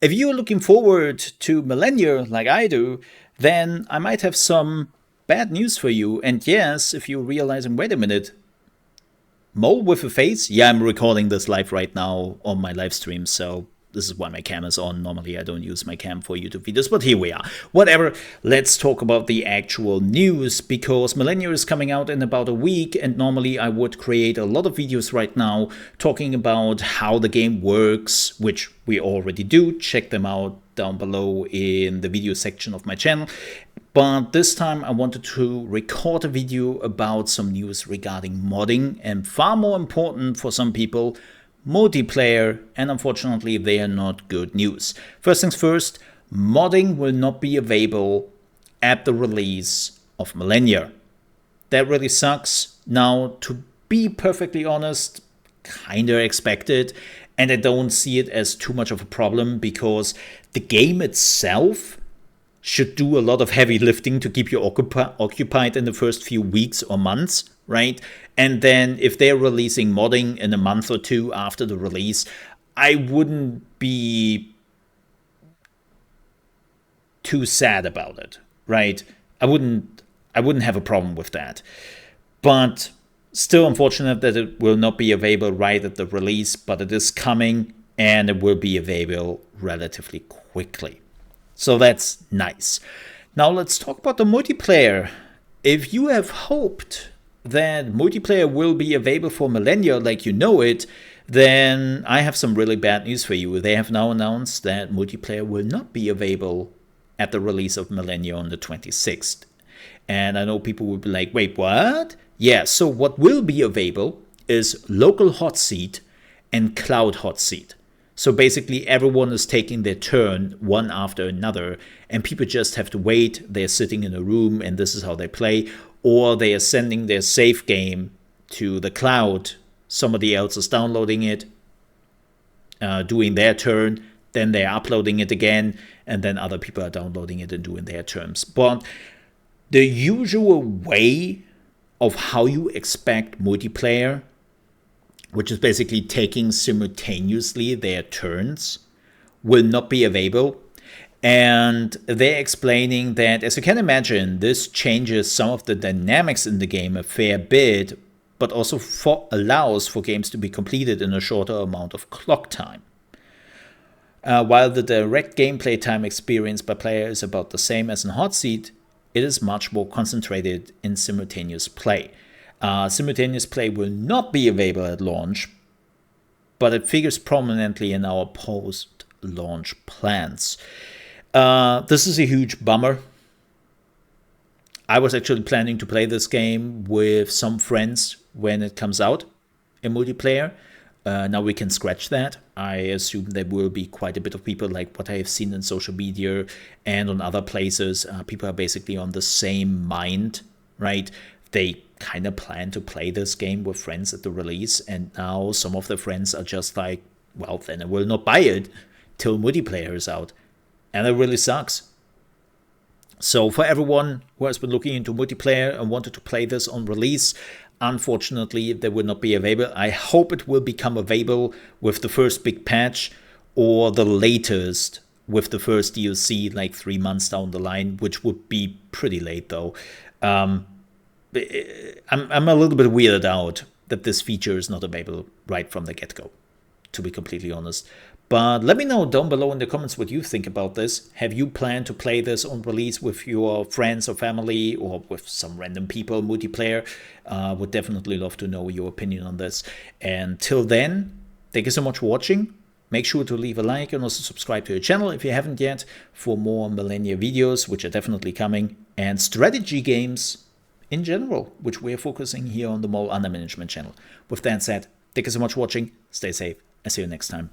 If you're looking forward to Millennia like I do, then I might have some bad news for you. And yes, if you're realizing, wait a minute, mole with a face? Yeah, I'm recording this live right now on my live stream, so this is why my cam is on. Normally I don't use my cam for YouTube videos, but here we are. Whatever, let's talk about the actual news, because Millennia is coming out in about a week, and normally I would create a lot of videos right now talking about how the game works, which we already do. Check them out down below in the video section of my channel. But this time I wanted to record a video about some news regarding modding, and far more important for some people, multiplayer, and unfortunately they are not good news. First things first, modding will not be available at the release of Millennia. That really sucks. Now, to be perfectly honest, kinda expected, and I don't see it as too much of a problem, because the game itself should do a lot of heavy lifting to keep you occupied in the first few weeks or months, right? And then if they're releasing modding in a month or two after the release, I wouldn't be too sad about it, right? I wouldn't have a problem with that. But still unfortunate that it will not be available right at the release, but it is coming and it will be available relatively quickly. So that's nice. Now let's talk about the multiplayer. If you have hoped that multiplayer will be available for Millennia like you know it, then I have some really bad news for you. They have now announced that multiplayer will not be available at the release of Millennia on the 26th. And I know people will be like, wait, what? Yeah, so what will be available is local hot seat and cloud hot seat. So basically everyone is taking their turn one after another, and people just have to wait. They're sitting in a room and this is how they play, or they are sending their save game to the cloud. Somebody else is downloading it, doing their turn, then they're uploading it again, and then other people are downloading it and doing their turns. But the usual way of how you expect multiplayer, which is basically taking simultaneously their turns, will not be available. And they're explaining that, as you can imagine, this changes some of the dynamics in the game a fair bit, but also allows for games to be completed in a shorter amount of clock time. While the direct gameplay time experienced by players is about the same as in hot seat, it is much more concentrated in simultaneous play. Simultaneous play will not be available at launch, but it figures prominently in our post-launch plans. This is a huge bummer. I was actually planning to play this game with some friends when it comes out in multiplayer. Now we can scratch that. I assume there will be quite a bit of people, like what I have seen in social media and on other places. People are basically on the same mind, right? They kind of plan to play this game with friends at the release, and now some of the friends are just like, well, then I will not buy it till multiplayer is out. And it really sucks. So for everyone who has been looking into multiplayer and wanted to play this on release, unfortunately, they will not be available. I hope it will become available with the first big patch, or the latest with the first DLC, like 3 months down the line, which would be pretty late though. I'm a little bit weirded out that this feature is not available right from the get-go, to be completely honest. But let me know down below in the comments what you think about this. Have you planned to play this on release with your friends or family, or with some random people, multiplayer? Would definitely love to know your opinion on this. And till then, thank you so much for watching. Make sure to leave a like and also subscribe to the channel if you haven't yet, for more Millennia videos, which are definitely coming, and strategy games in general, which we're focusing here on the Mole Under Management channel. With that said, thank you so much for watching. Stay safe. I'll see you next time.